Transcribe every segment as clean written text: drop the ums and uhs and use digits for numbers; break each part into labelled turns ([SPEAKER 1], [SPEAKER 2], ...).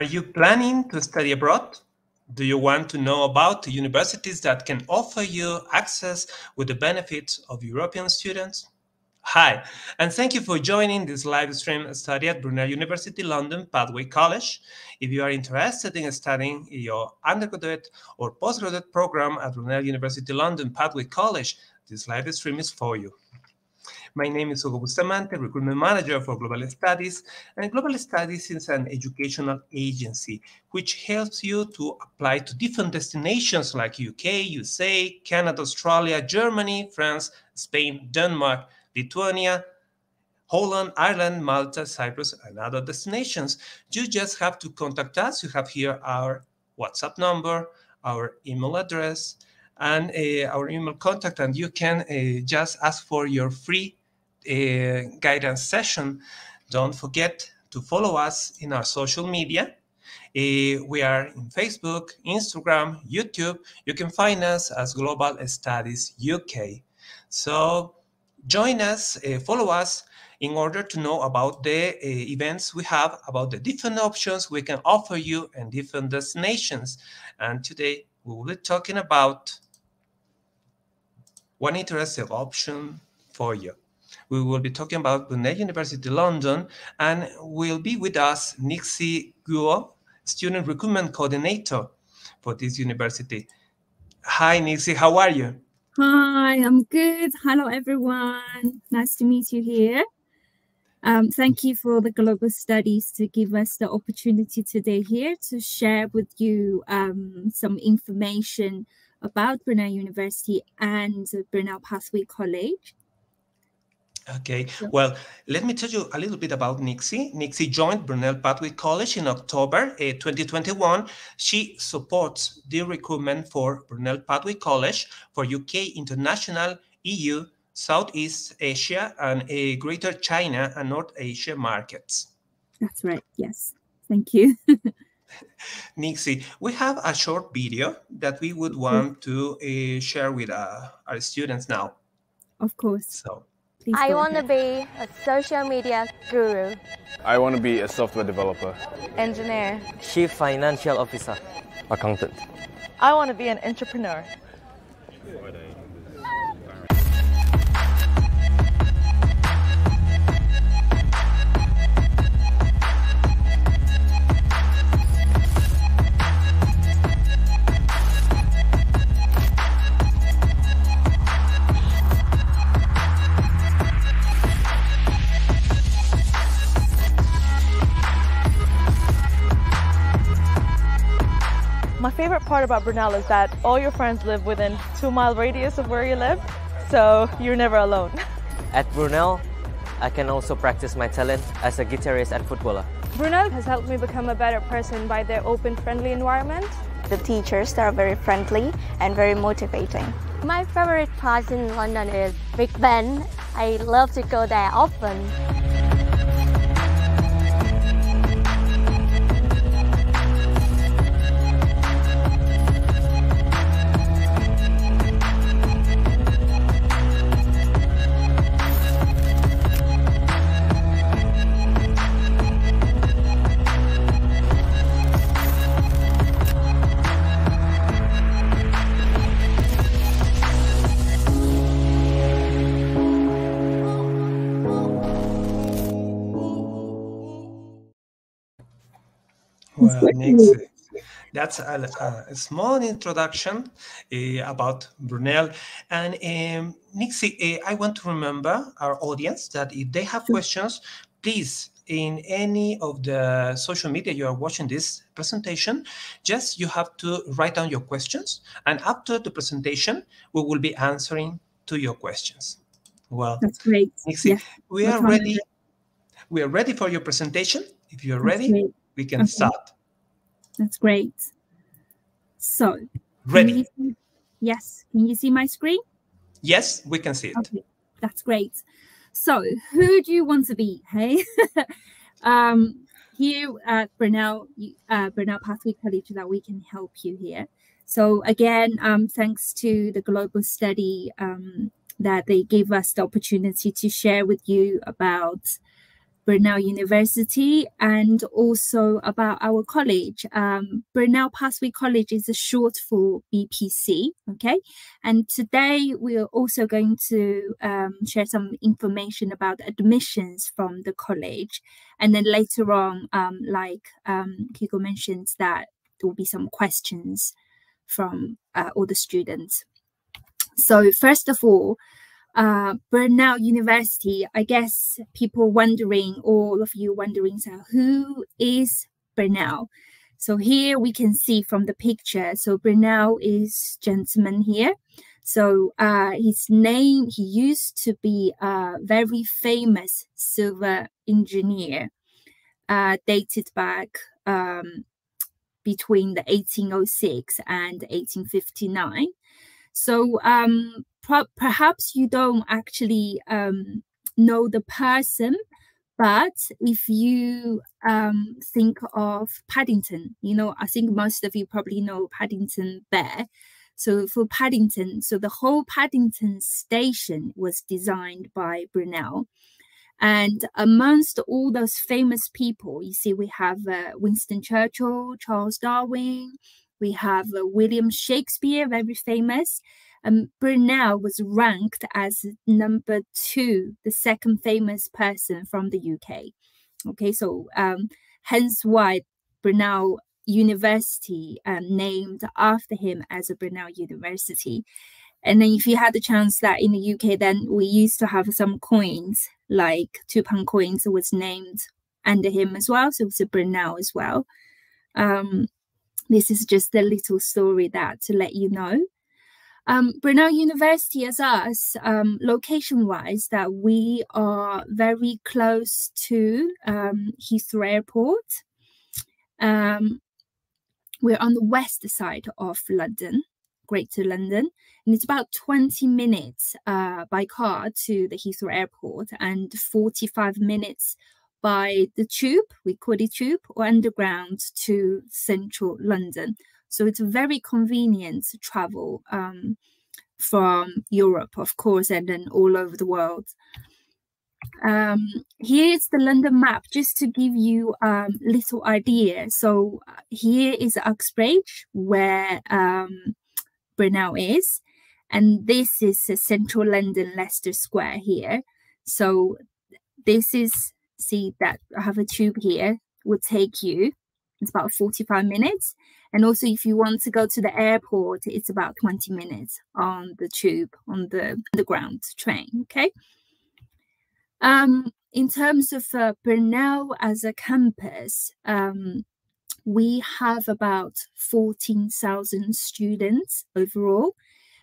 [SPEAKER 1] Are you planning to study abroad? Do you want to know about the universities that can offer you access with the benefits of European students? Hi, and thank you for joining this live stream study at Brunel University London Pathway College. If you are interested in studying your undergraduate or postgraduate program at Brunel University London Pathway College, this live stream is for you. My name is Hugo Bustamante, Recruitment Manager for Global Studies, and Global Studies is an educational agency which helps you to apply to different destinations like UK, USA, Canada, Australia, Germany, France, Spain, Denmark, Lithuania, Holland, Ireland, Malta, Cyprus, and other destinations. You just have to contact us. You have here our WhatsApp number, our email address, and our email contact, and you can just ask for your free guidance session. Don't forget to follow us in our social media. We are in Facebook, Instagram, YouTube. You can find us as Global Studies UK. So join us, follow us in order to know about the events we have, about the different options we can offer you and different destinations. And today we will be talking about one interesting option for you. We will be talking about Brunel University London, and will be with us Nixie Guo, Student Recruitment Coordinator for this university. Hi, Nixie, how are you?
[SPEAKER 2] Hi, I'm good. Hello, everyone. Nice to meet you here. Thank you for the Global Studies to give us the opportunity today here to share with you some information about Brunel University and Brunel Pathway College.
[SPEAKER 1] Okay, well, let me tell you a little bit about Nixie. Nixie joined Brunel Pathway College in October 2021. She supports the recruitment for Brunel Pathway College for UK, international, EU, Southeast Asia, and Greater China and North Asia markets.
[SPEAKER 2] That's right, yes. Thank you.
[SPEAKER 1] Nixie, we have a short video that we would want to share with our students now.
[SPEAKER 2] Of course.
[SPEAKER 1] So.
[SPEAKER 3] I want to be a social media guru.
[SPEAKER 4] I want to be a software developer.
[SPEAKER 3] Engineer.
[SPEAKER 5] Chief Financial Officer. Accountant.
[SPEAKER 6] I want to be an entrepreneur. My favorite part about Brunel is that all your friends live within 2-mile radius of where you live, so you're never alone.
[SPEAKER 5] At Brunel, I can also practice my talent as a guitarist and footballer.
[SPEAKER 7] Brunel has helped me become a better person by their open, friendly environment.
[SPEAKER 8] The teachers are very friendly and very motivating.
[SPEAKER 3] My favorite place in London is Big Ben. I love to go there often.
[SPEAKER 1] Well, Nixie, that's a small introduction about Brunel. And Nixie, I want to remember our audience that if they have questions, please, in any of the social media you are watching this presentation, just you have to write down your questions. And after the presentation, we will be answering to your questions. Well,
[SPEAKER 2] that's great.
[SPEAKER 1] Nixie,
[SPEAKER 2] yeah.
[SPEAKER 1] we are ready. We are ready for your presentation. If you're ready, we can start.
[SPEAKER 2] That's great. So,
[SPEAKER 1] ready?
[SPEAKER 2] Yes. Can you see my screen?
[SPEAKER 1] Yes, we can see it.
[SPEAKER 2] Okay, that's great. So, who do you want to be? Hey, here at Brunel Pathway College, that we can help you here. So again, thanks to the Global Study that they gave us the opportunity to share with you about Brunel University, and also about our college. Brunel Pathway College is a short for BPC, okay? And today we are also going to share some information about admissions from the college. And then later on, like Kiko mentioned, that there will be some questions from all the students. So first of all, Brunel University, I guess people wondering, all of you wondering, so who is Brunel? So here we can see from the picture, so Brunel is gentleman here. So his name, he used to be a very famous silver engineer, dated back between the 1806 and 1859. So perhaps you don't actually know the person, but if you think of Paddington, you know, I think most of you probably know Paddington Bear. So for Paddington, so the whole Paddington station was designed by Brunel. And amongst all those famous people, you see we have Winston Churchill, Charles Darwin, we have William Shakespeare, very famous. Brunel was ranked as number 2, the second famous person from the UK. Okay, so hence why Brunel University named after him as a Brunel University. And then if you had the chance that in the UK, then we used to have some coins, like £2 coins was named under him as well. So it's a Brunel as well. This is just a little story that to let you know. Brunel University as us, location-wise, that we are very close to Heathrow Airport. We're on the west side of London, Greater London, and it's about 20 minutes by car to the Heathrow Airport and 45 minutes by the tube, we call it tube, or underground to central London. So it's very convenient to travel from Europe, of course, and then all over the world. Here's the London map, just to give you a little idea. So here is Uxbridge, where Brunel is, and this is central London, Leicester Square here. So this is, see that I have a tube here, will take you, it's about 45 minutes. And also if you want to go to the airport, it's about 20 minutes on the tube, on the underground train, okay? In terms of Brunel as a campus, we have about 14,000 students overall,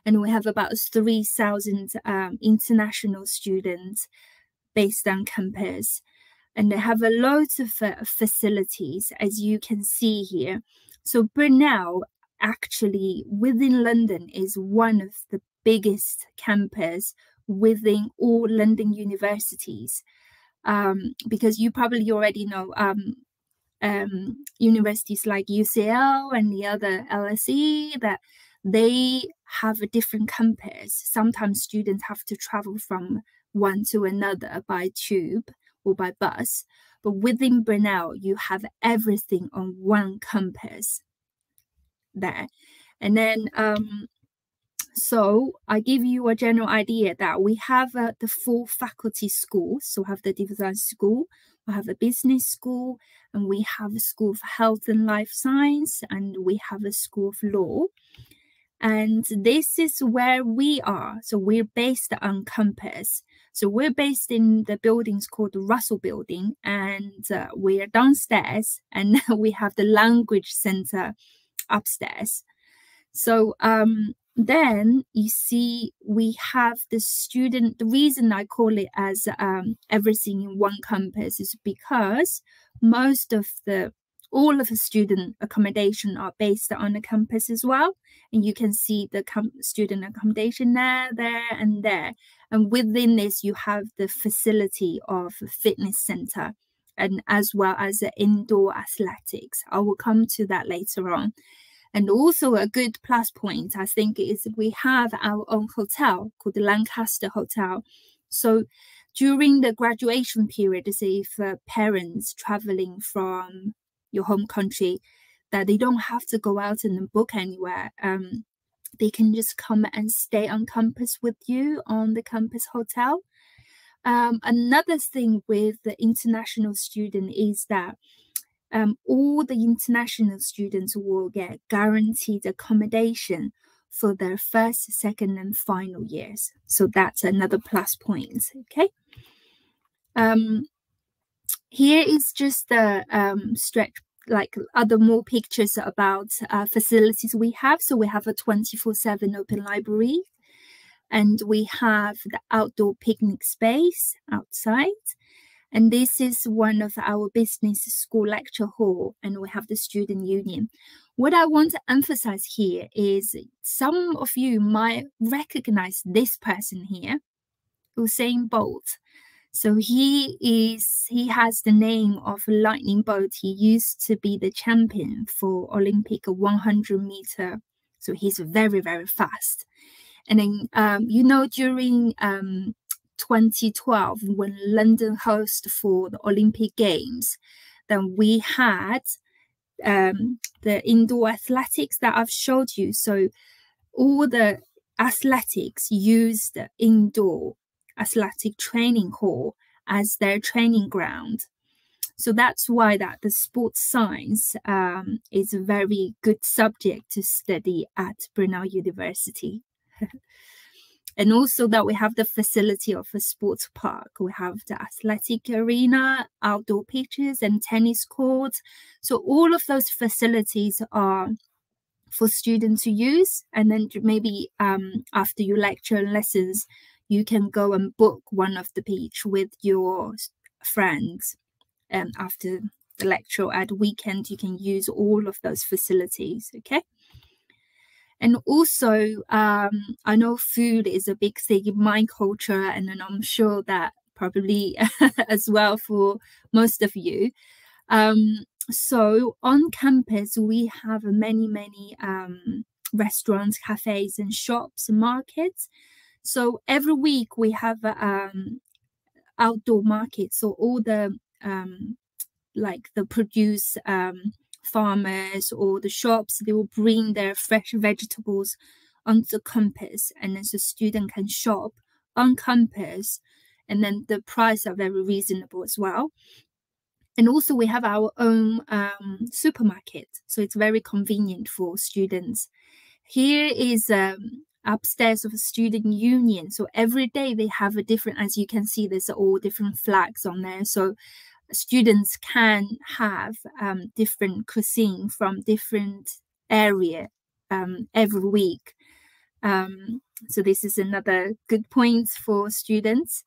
[SPEAKER 2] and we have about 3,000 international students based on campus. And they have a lot of facilities, as you can see here. So Brunel actually within London is one of the biggest campus within all London universities, because you probably already know universities like UCL and the other LSE, that they have a different campus. Sometimes students have to travel from one to another by tube or by bus, but within Brunel you have everything on one campus there. And then so I give you a general idea that we have the 4 faculty schools. So we have the design school, we have a business school, and we have a school of health and life science, and we have a school of law. And this is where we are. So we're based on campus. So we're based in the buildings called the Russell Building, and we're downstairs, and we have the language center upstairs. So then you see we have the student, the reason I call it as everything in one campus is because most of all of the student accommodation are based on the campus as well. And you can see the student accommodation there, and there. And within this, you have the facility of a fitness center, and as well as the indoor athletics. I will come to that later on. And also a good plus point, I think, is we have our own hotel called the Lancaster Hotel. So during the graduation period, say if parents traveling from your home country, that they don't have to go out and book anywhere. They can just come and stay on campus with you on the campus hotel. Another thing with the international student is that all the international students will get guaranteed accommodation for their first, second, and final years. So that's another plus point. Okay. Here is just the stretch, like other more pictures about facilities we have. So we have a 24/7 open library, and we have the outdoor picnic space outside. And this is one of our business school lecture hall, and we have the student union. What I want to emphasize here is some of you might recognize this person here, Usain Bolt. So he has the name of Lightning Bolt. He used to be the champion for Olympic 100-meter. So he's very, very fast. And then, during 2012, when London hosted for the Olympic Games, then we had the indoor athletics that I've showed you. So all the athletics used the indoor athletic training hall as their training ground. So that's why that the sports science is a very good subject to study at Brunel University. And also that we have the facility of a sports park. We have the athletic arena, outdoor pitches, and tennis courts. So all of those facilities are for students to use. And then maybe after your lecture and lessons, you can go and book one of the pitch with your friends. And after the lecture at weekend, you can use all of those facilities, okay? And also, I know food is a big thing in my culture, and then I'm sure that probably as well for most of you. So on campus, we have many restaurants, cafes, and shops and markets. So every week we have outdoor markets. So all the like the produce farmers or the shops, they will bring their fresh vegetables onto campus, and then the student can shop on campus, and then the price are very reasonable as well. And also we have our own supermarket, so it's very convenient for students. Here is upstairs of a student union. So every day they have a different, as you can see, there's all different flags on there. So students can have different cuisine from different area every week. So this is another good point for students.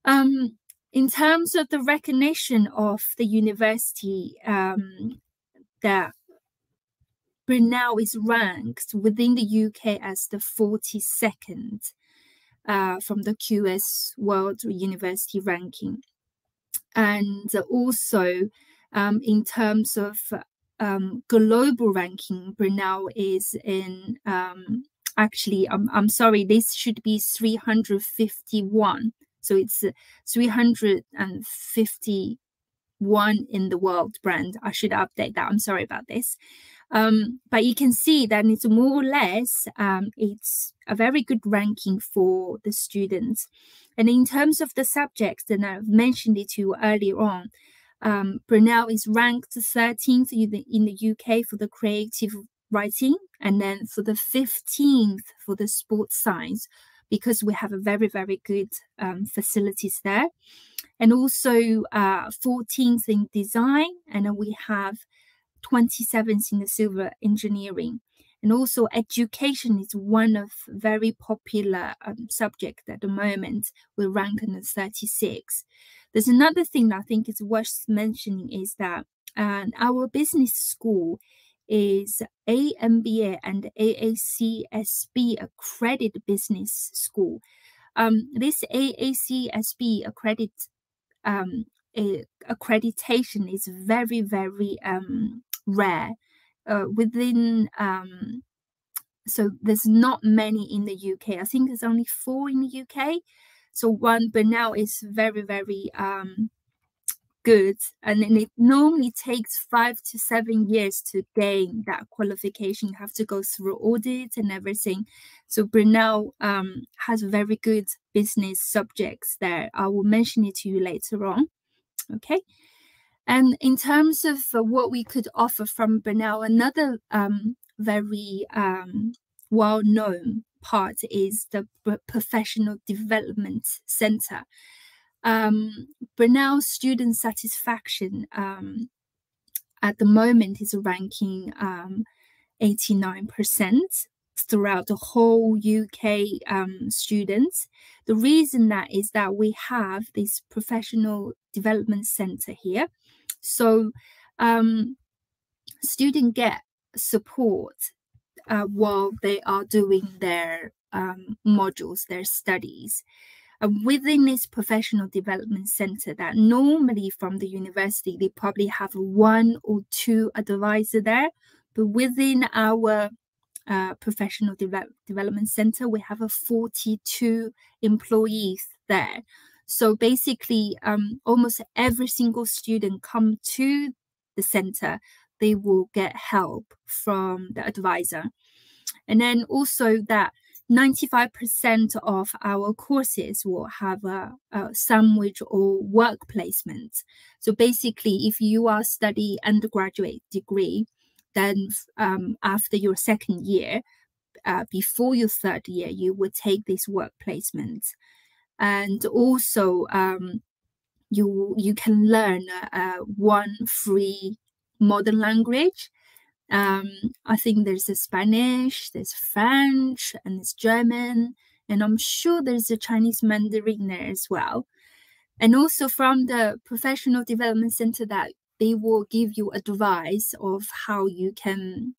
[SPEAKER 2] In terms of the recognition of the university, that Brunel is ranked within the UK as the 42nd from the QS World University Ranking. And also in terms of global ranking, Brunel is in, actually, I'm sorry, this should be 351. So it's 351 in the world brand. I should update that. I'm sorry about this. But you can see that it's more or less, it's a very good ranking for the students. And in terms of the subjects, and I've mentioned it to you earlier on, Brunel is ranked 13th in the UK for the creative writing, and then for the 15th for the sports science, because we have a very, very good facilities there. And also 14th in design, and then we have 27th in the civil engineering. And also education is one of very popular subject at the moment. We're ranked in the 36. There's another thing that I think is worth mentioning is that our business school is AMBA and AACSB accredited business school. This AACSB accreditation is very, very rare. So there's not many in the UK. I think there's only 4 in the UK. So one Brunel is very, very good, and then it normally takes 5 to 7 years to gain that qualification. You have to go through audit and everything. So Brunel has very good business subjects there. I will mention it to you later on. Okay. And in terms of what we could offer from Brunel, another very well-known part is the Professional Development Center. Brunel student satisfaction at the moment is ranking 89% throughout the whole UK students. The reason that is that we have this Professional Development Center here. So students get support while they are doing their modules, their studies. Within this Professional Development Center, that normally from the university, they probably have 1 or 2 advisors there. But within our Professional Development Center, we have 42 employees there. So basically, almost every single student come to the center, they will get help from the advisor. And then also that 95% of our courses will have a sandwich or work placement. So basically, if you are studying undergraduate degree, then after your second year, before your third year, you would take this work placement. And also, you can learn 1 free modern language. I think there's a Spanish, there's French, and there's German, and I'm sure there's a Chinese Mandarin there as well. And also from the Professional Development Center, that they will give you advice of how you can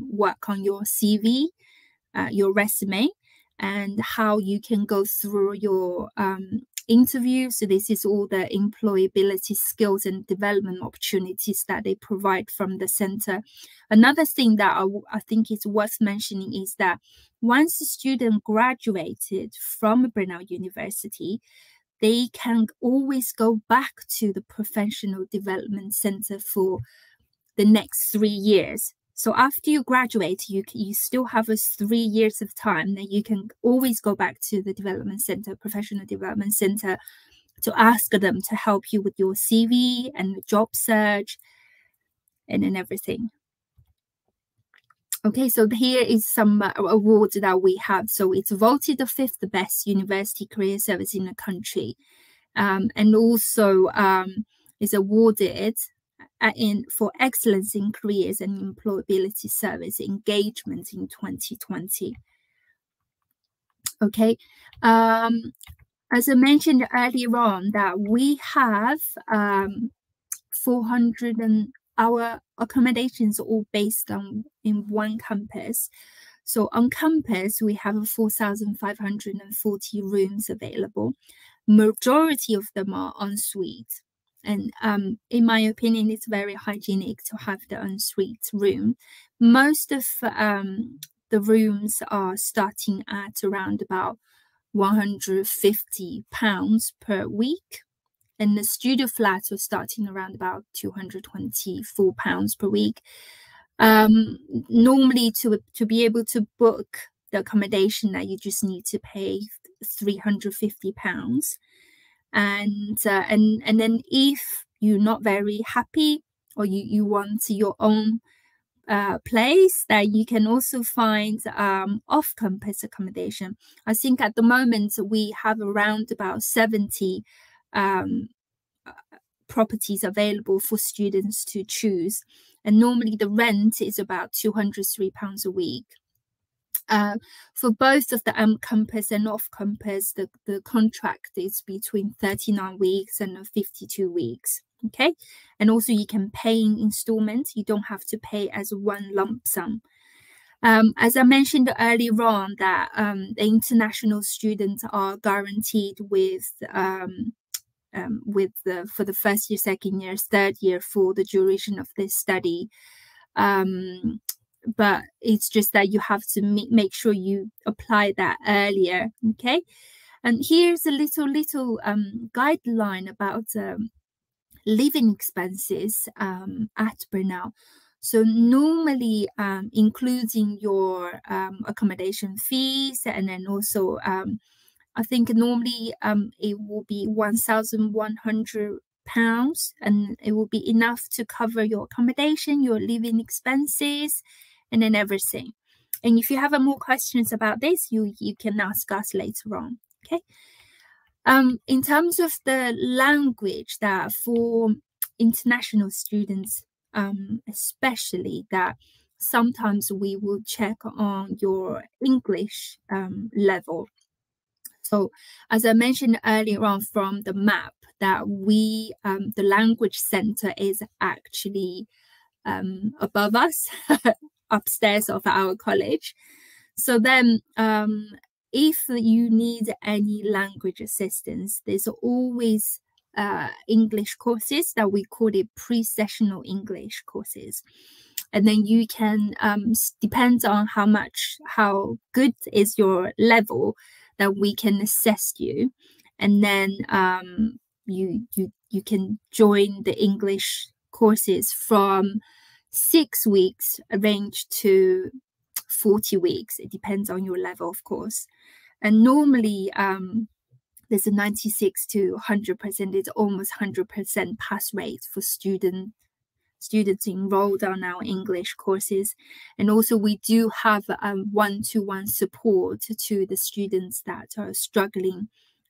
[SPEAKER 2] work on your CV, your resume, and how you can go through your interview. So this is all the employability skills and development opportunities that they provide from the center. Another thing that I think is worth mentioning is that once a student graduated from Brunel University, they can always go back to the Professional Development Center for the next 3 years. So after you graduate, you still have 3 years of time that you can always go back to the development center, Professional Development Center, to ask them to help you with your CV and the job search and everything. Okay, so here is some awards that we have. So it's voted the 5th best university career service in the country, and also is awarded for excellence in careers and employability service engagement in 2020. Okay, as I mentioned earlier on, that we have 400 and our accommodations are all based on in one campus. So on campus, we have 4,540 rooms available. Majority of them are en suite. And in my opinion, it's very hygienic to have the ensuite room. Most of the rooms are starting at around about £150 per week. And the studio flats are starting around about £224 per week. Normally, to be able to book the accommodation, that you just need to pay £350. And then if you're not very happy, or you want your own place, that you can also find off-campus accommodation. I think at the moment we have around about 70 properties available for students to choose, and normally the rent is about £203 a week. For both of the campus and off-campus, the contract is between 39 weeks and 52 weeks. Okay, and also you can pay in installments. You don't have to pay as one lump sum. As I mentioned earlier on, that the international students are guaranteed with for the first year, second year, third year for the duration of this study. But it's just that you have to make sure you apply that earlier. Okay. And here's a little guideline about living expenses at Brunel. So normally, including your accommodation fees, and then also I think normally it will be £1,100, and it will be enough to cover your accommodation, your living expenses, and then everything. And if you have more questions about this, you can ask us later on. Okay. In terms of the language, that for international students, especially, that sometimes we will check on your English level. So as I mentioned earlier on from the map, that we, the language center is actually above us, upstairs of our college. So then if you need any language assistance, there's always English courses that we call it pre-sessional English courses. And then you can, depends on how good is your level, that we can assess you. And then you can join the English courses from 6 weeks range to 40 weeks. It depends on your level, of course. And normally there's a 96 to 100%, it's almost 100% pass rate for students enrolled on our English courses. And also we do have one-to-one support to the students that are struggling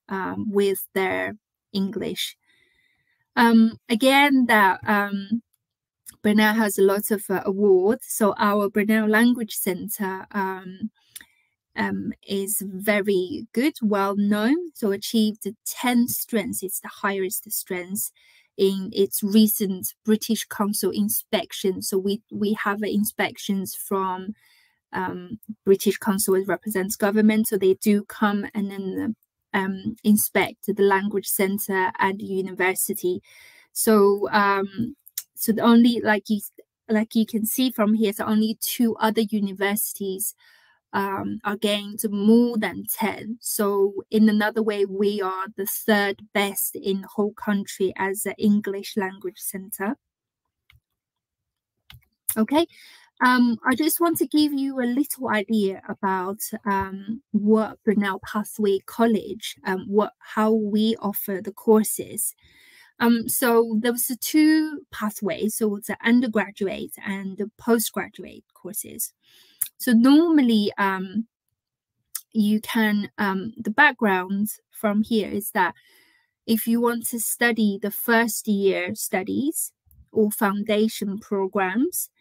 [SPEAKER 2] with their English. Again, that Brunel has a lot of awards. So our Brunel Language Center is very good, well known. So achieved 10 strengths. It's the highest strength in its recent British Council inspection. So we have inspections from British Council, it represents government. So they do come and then inspect the language center and the university. So so the only, like you can see from here, so only 2 other universities are gained more than 10. So in another way, we are the 3rd best in the whole country as an English language center. Okay, I just want to give you a little idea about what Brunel Pathway College, how we offer the courses. So there was 2 pathways, so it's the undergraduate and the postgraduate courses. So normally you can, the background from here is that if you want to study the first year studies or foundation programs,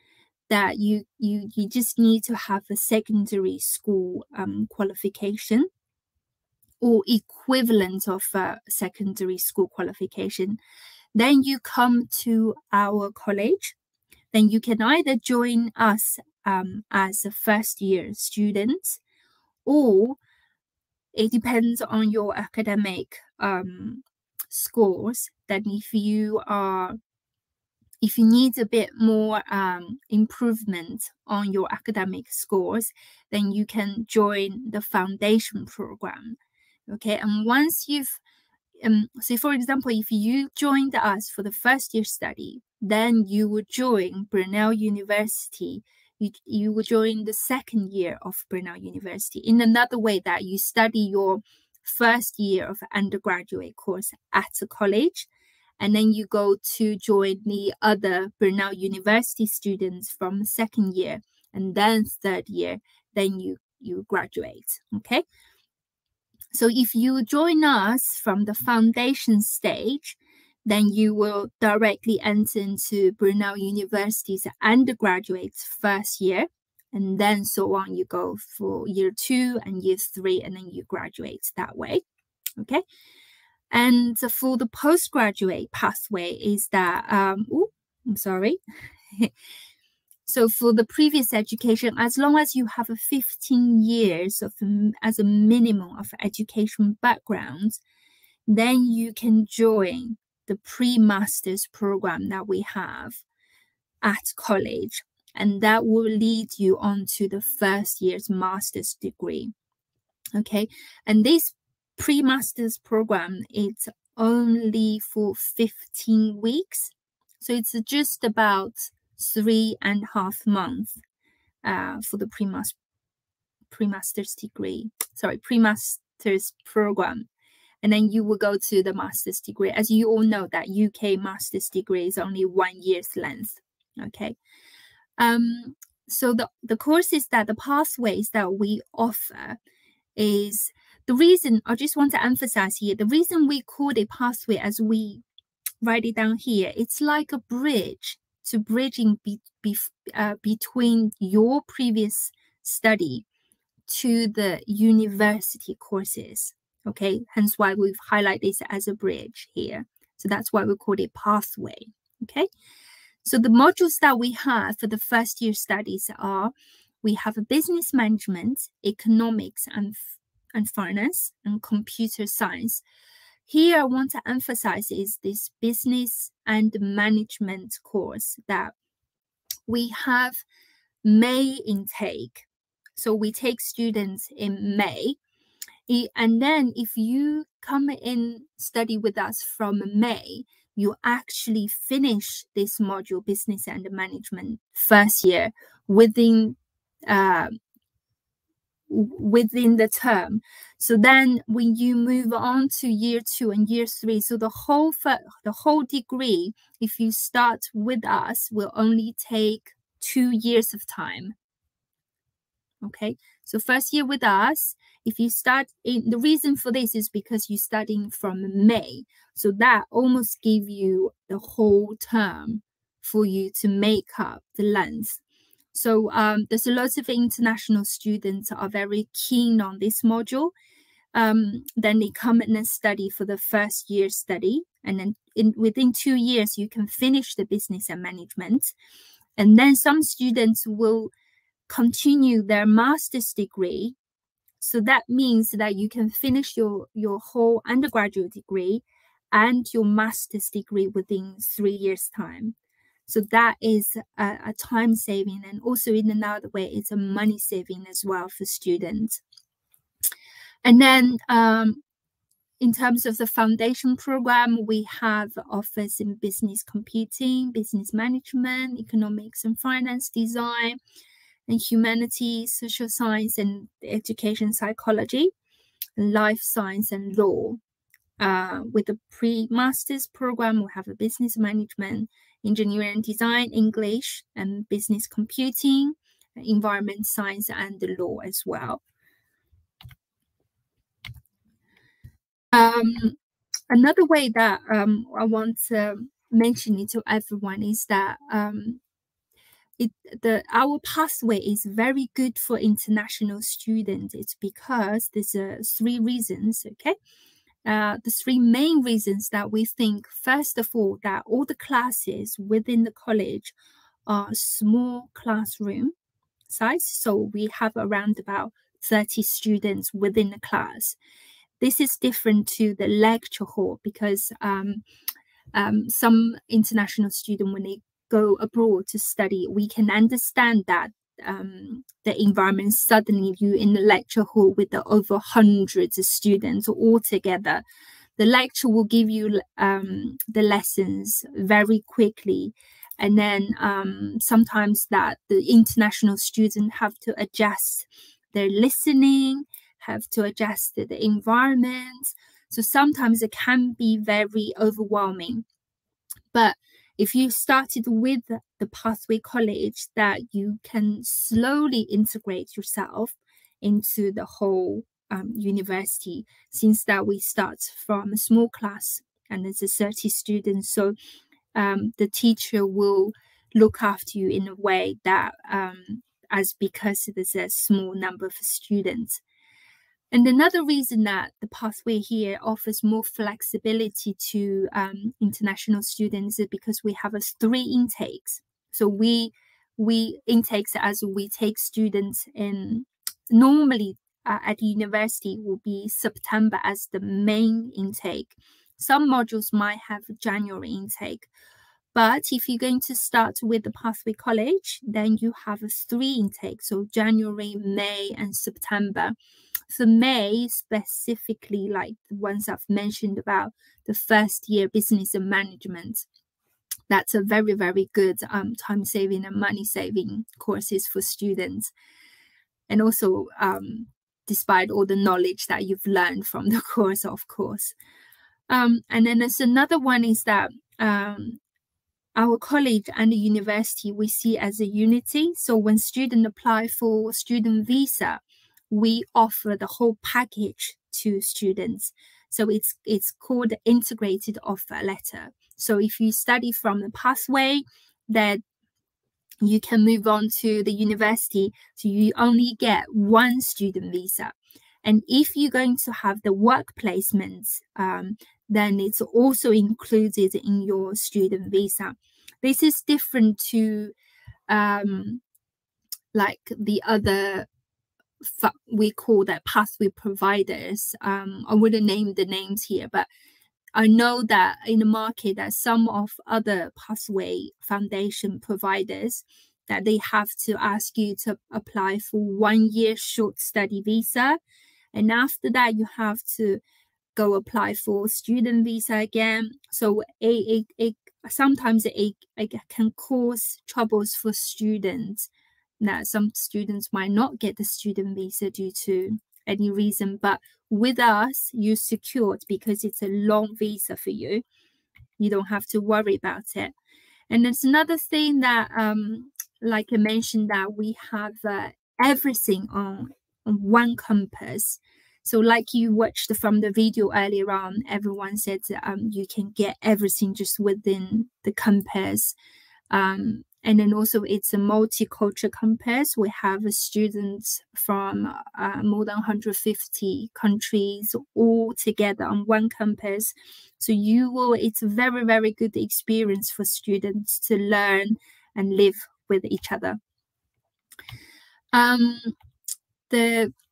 [SPEAKER 2] that you just need to have a secondary school qualification or equivalent of secondary school qualification. Then you come to our college. Then you can either join us as a first year student, or it depends on your academic scores. Then if you need a bit more improvement on your academic scores, then you can join the foundation program. Okay, and once you've so for example, if you joined us for the first year study, then you would join Brunel University. You will join the second year of Brunel University in another way, that you study your first year of undergraduate course at a college, and then you go to join the other Brunel University students from second year, and then 3rd year, then you graduate. Okay. So if you join us from the foundation stage, then you will directly enter into Brunel University's undergraduate first year, and then so on. You go for year 2 and year 3, and then you graduate that way. Okay. And for the postgraduate pathway is that, I'm sorry. So for the previous education, as long as you have 15 years of as a minimum of education background, then you can join the pre-master's program that we have at college, and that will lead you on to the first year's master's degree. Okay, and this pre-master's program, it's only for 15 weeks. So it's just about 3.5 months for the pre-master's degree. Sorry, pre-master's program. And then you will go to the master's degree. As you all know, that UK master's degree is only 1 year's length. Okay. So the courses that the pathways that we offer is the reason. I just want to emphasize here, the reason we call it pathway, as we write it down here, it's like a bridge to bridging between your previous study to the university courses. Okay, hence why we've highlighted this as a bridge here. So that's why we call it pathway. Okay, so the modules that we have for the first year studies are, we have a business management, economics and finance, and computer science. Here I want to emphasize is this business and management course that we have May intake. So we take students in May. And then if you come in study with us from May, you actually finish this module, business and management, first year within the term. So then when you move on to year 2 and year 3, so the whole degree, if you start with us, will only take 2 years of time. Okay, so first year with us, if you start in, the reason for this is because you're studying from May, so that almost give you the whole term for you to make up the length. So there's a lot of international students are very keen on this module. Then they come in and study for the first year study, and then within 2 years you can finish the business and management. And then some students will continue their master's degree. So that means that you can finish your whole undergraduate degree and your master's degree within 3 years' time. So that is a time saving, and also in another way, it's a money saving as well for students. And then in terms of the foundation program, we have offers in business computing, business management, economics and finance, design, and humanities, social science and education psychology, life science and law. With the pre-master's program, we have a business management, engineering and design, English and business computing, environment science and the law as well. Another way that I want to mention it to everyone is that our pathway is very good for international students. It's because there's 3 reasons, okay? The 3 main reasons that we think, first of all, that all the classes within the college are small classroom size. So we have around about 30 students within the class. This is different to the lecture hall because some international students, when they go abroad to study, we can understand that the environment, suddenly you in the lecture hall with the over hundreds of students all together, the lecture will give you the lessons very quickly, and then sometimes that the international students have to adjust their listening, have to adjust the environment, so sometimes it can be very overwhelming. But if you started with the Pathway College, that you can slowly integrate yourself into the whole university, since that we start from a small class and there's 30 students. So the teacher will look after you in a way that as because there's a small number of students. And another reason that the pathway here offers more flexibility to international students is because we have 3 intakes. So we intakes as we take students in, normally at the university will be September as the main intake. Some modules might have January intake. But if you're going to start with the Pathway College, then you have 3 intakes, so January, May, and September. for me, specifically, like the ones I've mentioned about the first year business and management, that's a very, very good time saving and money saving courses for students. And also, despite all the knowledge that you've learned from the course, of course. And then there's another one is that our college and the university we see as a unity. So when students apply for student visa, we offer the whole package to students. So it's called the integrated offer letter. So if you study from the pathway, then you can move on to the university. So you only get one student visa. And if you're going to have the work placements, then it's also included in your student visa. This is different to like the other, we call that pathway providers. I wouldn't name the names here, but I know that in the market that some of other pathway foundation providers that they have to ask you to apply for 1 year short study visa. And after that, you have to go apply for student visa again. So sometimes it can cause troubles for students. Now, some students might not get the student visa due to any reason, but with us, you're secured because it's a long visa for you. You don't have to worry about it. And there's another thing that, like I mentioned, that we have everything on one campus. So like you watched from the video earlier on, everyone said you can get everything just within the campus. And then also it's a multicultural campus. We have students from more than 150 countries all together on one campus. So it's a very, very good experience for students to learn and live with each other.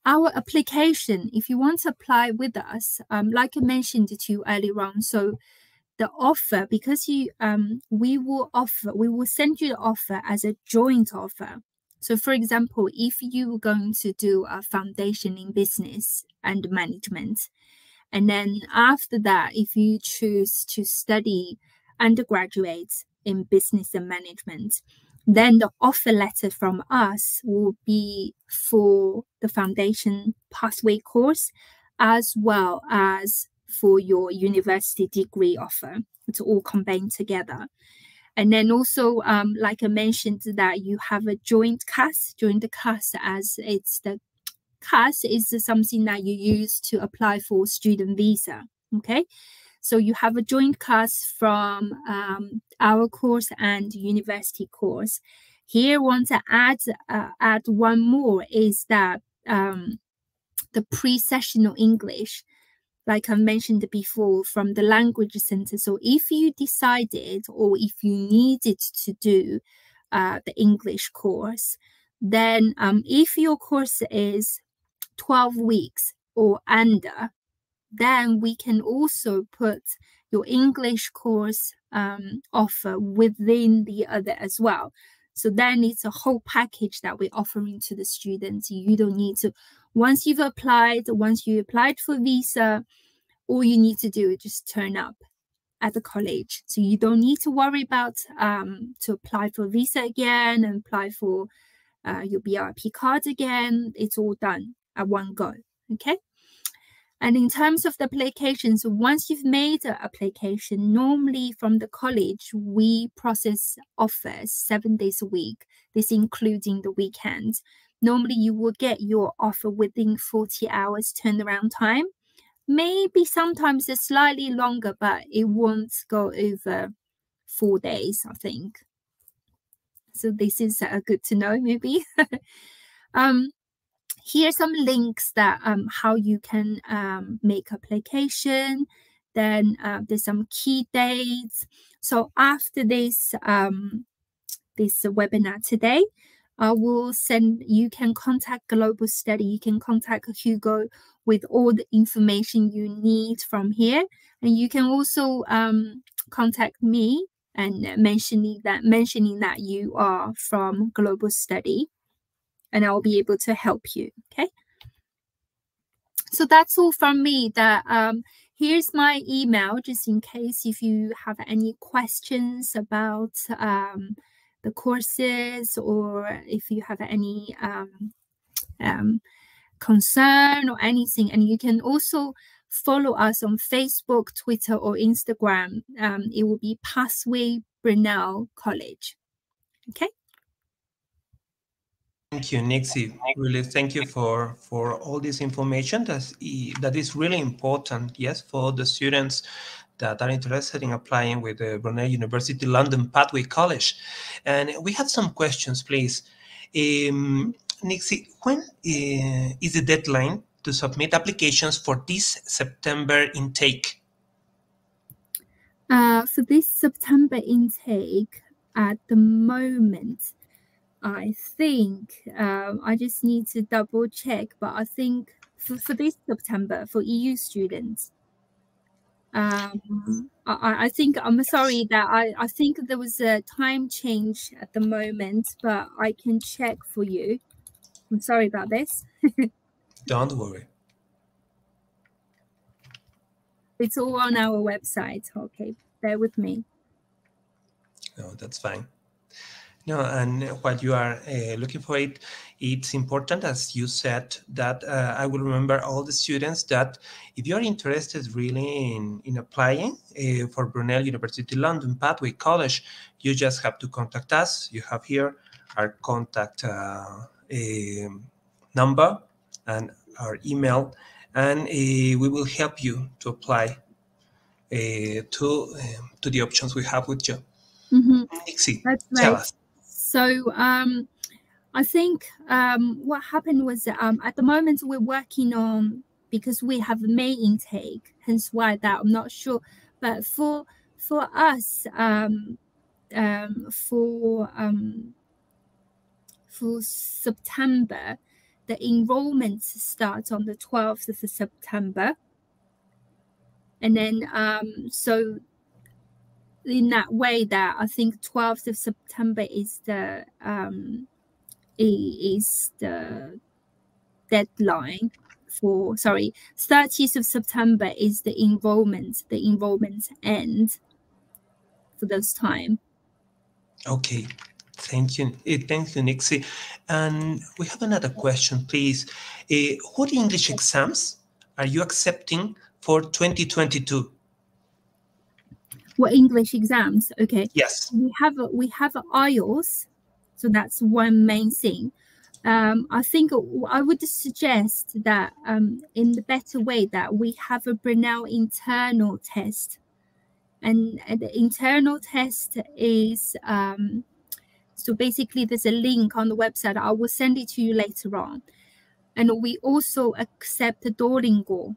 [SPEAKER 2] Our application, if you want to apply with us, like I mentioned to you earlier on, so the offer, because we will send you the offer as a joint offer. So for example, if you're going to do a foundation in business and management, and then after that, if you choose to study undergraduate in business and management, then the offer letter from us will be for the foundation pathway course, as well as for your university degree offer. It's all combined together. And then also, like I mentioned, that you have a joint CAS. Joint CAS, as it's the CAS is something that you use to apply for student visa. Okay, so you have a joint CAS from our course and university course. Here, I want to add one more is that the pre-sessional English, like I mentioned before, from the language center. So if you decided or if you needed to do the English course, then if your course is 12 weeks or under, then we can also put your English course offer within the other as well. So then it's a whole package that we're offering to the students. You don't need to, once you applied for visa, all you need to do is just turn up at the college. So you don't need to worry about to apply for visa again and apply for your BRP card again. It's all done at one go, okay? And in terms of the applications, once you've made an application, normally from the college, we process offers 7 days a week, this including the weekends. Normally, you will get your offer within 40 hours turnaround time. Maybe sometimes it's slightly longer, but it won't go over 4 days, I think. So this is good to know, maybe. Here are some links that how you can make application. Then there's some key dates. So after this this webinar today, I will send, you can contact Global Study, you can contact Hugo with all the information you need from here. And you can also contact me and mentioning that you are from Global Study, and I'll be able to help you, okay? So that's all from me. Here's my email, just in case if you have any questions about the courses, or if you have any concern or anything. And you can also follow us on Facebook, Twitter, or Instagram. It will be Pathway Brunel College. Okay.
[SPEAKER 1] Thank you, Nixie. Really, thank you for all this information. That is really important, yes, for the students that are interested in applying with the Brunel University London Pathway College. And we have some questions, please. Nixie, when is the deadline to submit applications for this September intake?
[SPEAKER 2] For this September intake, at the moment, I think I just need to double check, but I think for this September, for EU students, I think, I'm sorry that I think there was a time change at the moment, but I can check for you. I'm sorry about this.
[SPEAKER 1] Don't worry.
[SPEAKER 2] It's all on our website. Okay, bear with me.
[SPEAKER 1] No, that's fine. No, and while you are looking for it, it's important, as you said, that I will remember all the students that if you're interested really in applying for Brunel University London Pathway College, you just have to contact us. You have here our contact number and our email, and we will help you to apply to the options we have with you.
[SPEAKER 2] Mm-hmm.
[SPEAKER 1] Nixie,
[SPEAKER 2] that's right.
[SPEAKER 1] Tell us.
[SPEAKER 2] So I think what happened was at the moment we're working on, because we have May intake, hence why that I'm not sure. But for us, for September, the enrollments start on the 12th of September, and then so in that way, that I think 12th of September is the deadline for, sorry, 30th of September is the enrollment end for those time.
[SPEAKER 1] Okay, thank you, Nixie. And we have another question, please. What English exams are you accepting for 2022?
[SPEAKER 2] What English exams? Okay.
[SPEAKER 1] Yes.
[SPEAKER 2] We have IELTS, so that's one main thing. I think I would suggest that in the better way that we have a Brunel internal test, and the internal test is so basically there's a link on the website. I will send it to you later on, and we also accept the Duolingo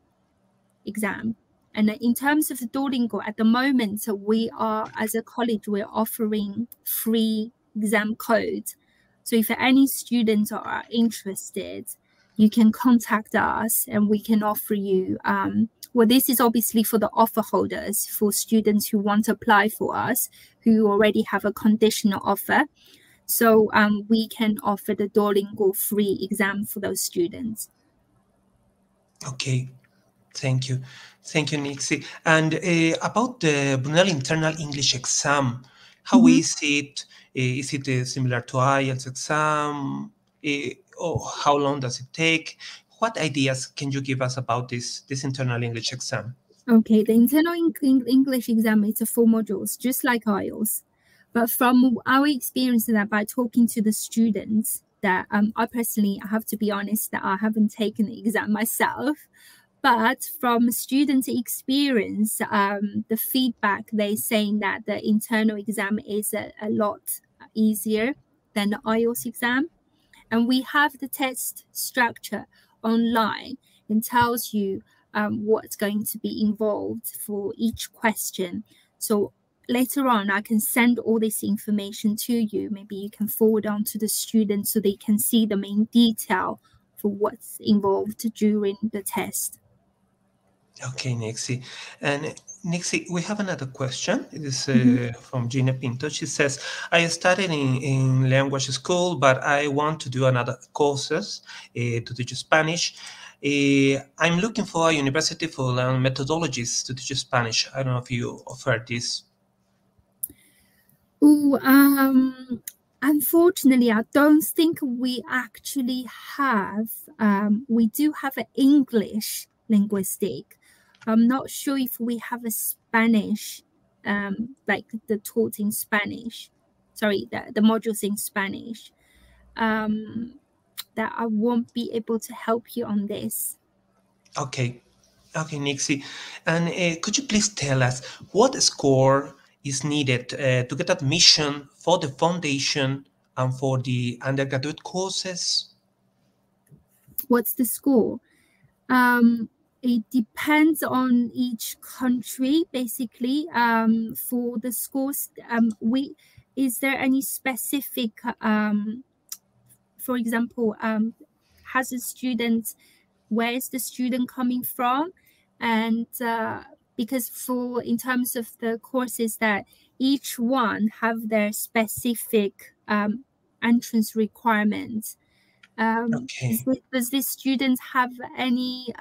[SPEAKER 2] exam. And in terms of the Duolingo, at the moment, we are, as a college, we're offering free exam codes. So if any students are interested, you can contact us and we can offer you, well, this is obviously for the offer holders, for students who want to apply for us, who already have a conditional offer. So we can offer the Duolingo free exam for those students.
[SPEAKER 1] Okay. Thank you. Thank you, Nixie. And about the Brunel internal English exam, how is it? Is it similar to IELTS exam? Or how long does it take? What ideas can you give us about this internal English exam?
[SPEAKER 2] Okay, the internal English exam is a 4 modules, just like IELTS. But from our experience, that by talking to the students, that I personally, I have to be honest, that I haven't taken the exam myself. But from student experience, the feedback, they're saying that the internal exam is a lot easier than the IELTS exam. And we have the test structure online and tells you what's going to be involved for each question. So later on, I can send all this information to you. Maybe you can forward on to the students so they can see them in detail for what's involved during the test.
[SPEAKER 1] Okay, Nixie. And Nixie, we have another question. It is from Gina Pinto. She says, I studied in language school, but I want to do another courses to teach Spanish. I'm looking for a university for learn methodologies to teach Spanish. I don't know if you offer this.
[SPEAKER 2] Oh, unfortunately, I don't think we actually have. We do have an English linguistic. I'm not sure if we have a Spanish, like the taught in Spanish. Sorry, the modules in Spanish. That I won't be able to help you on this.
[SPEAKER 1] Okay, Nixie. And could you please tell us what score is needed to get admission for the foundation and for the undergraduate courses?
[SPEAKER 2] What's the score? It depends on each country, basically. For the scores, is there any specific, for example, has a student, where is the student coming from? And because in terms of the courses, that each one have their specific entrance requirements.
[SPEAKER 1] Okay.
[SPEAKER 2] Does this student have any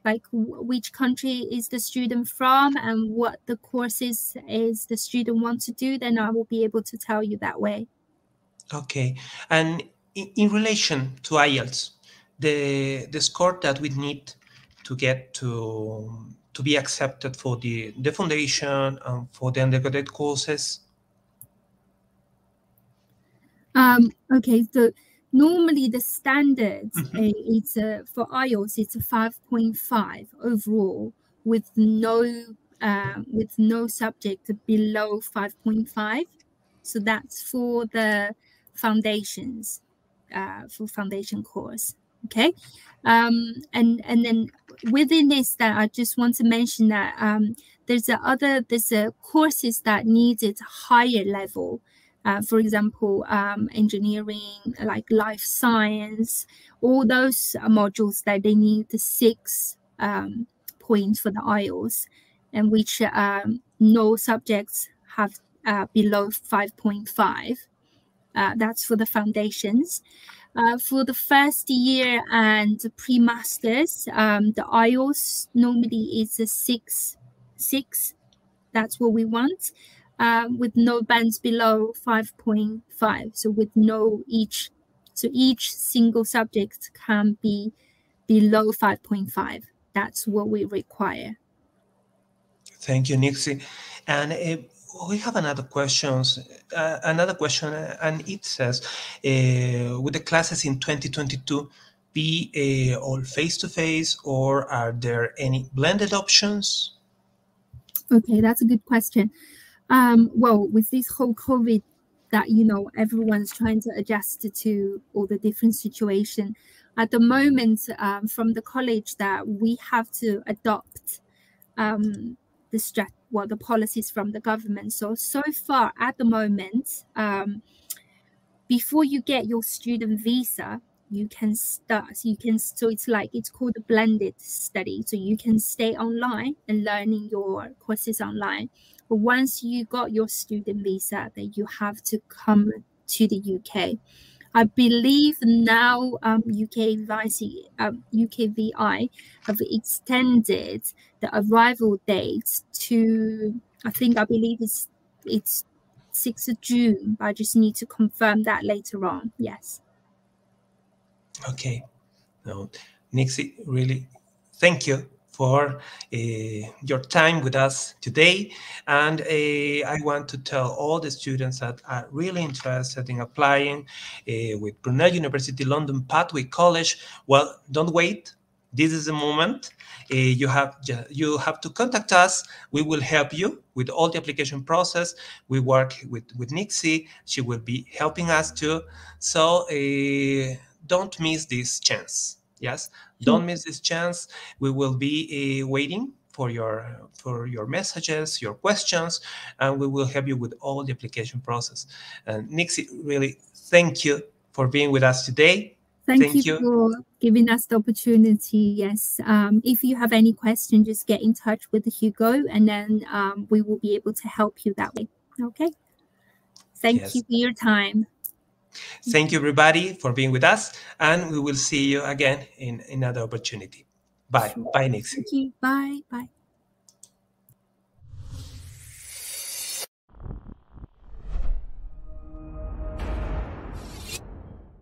[SPEAKER 2] like which country is the student from and what the courses is the student want to do? Then I will be able to tell you that way.
[SPEAKER 1] Okay. And in relation to IELTS, the score that we need to get to be accepted for the foundation and for the undergraduate courses?
[SPEAKER 2] Okay, so normally the standard it's for IELTS it's a 5.5 overall with no subject below 5.5. So that's for the foundations, for foundation course. Okay, and then within this, that I just want to mention that there's courses that needed higher level. For example, engineering, like life science, all those modules that they need the 6 points for the IELTS, and which no subjects have below 5.5. That's for the foundations. For the first year and pre-masters, the IELTS normally is a 6. That's what we want. With no bands below 5.5. So with each single subject can be below 5.5. That's what we require.
[SPEAKER 1] Thank you, Nixie. And we have another question, and it says, would the classes in 2022 be all face-to-face, or are there any blended options?
[SPEAKER 2] Okay, that's a good question. Well, with this whole COVID that, everyone's trying to adjust to all the different situation. At the moment, from the college, that we have to adopt the policies from the government. So far at the moment, before you get your student visa, you can start. So it's called a blended study. So you can stay online and learning your courses online. But once you got your student visa, then you have to come to the UK. I believe now UKVI have extended the arrival date to, I believe it's 6th of June, but I just need to confirm that later on. Yes.
[SPEAKER 1] Okay. No, Nixie, really, thank you for your time with us today. And I want to tell all the students that are really interested in applying with Brunel University London Pathway College, well, don't wait. This is the moment. You have to contact us. We will help you with all the application process. We work with Nixie. She will be helping us too. So don't miss this chance. Yes, don't miss this chance. We will be waiting for your messages, your questions, and we will help you with all the application process. And Nixie, really, thank you for being with us today.
[SPEAKER 2] Thank you for giving us the opportunity. Yes. If you have any questions, just get in touch with Hugo, and then we will be able to help you that way. Okay. Thank you for your time.
[SPEAKER 1] Thank you, everybody, for being with us, and we will see you again in another opportunity. Bye.
[SPEAKER 2] Sure.
[SPEAKER 1] Bye, Nixie.
[SPEAKER 2] Thank you. Bye. Bye.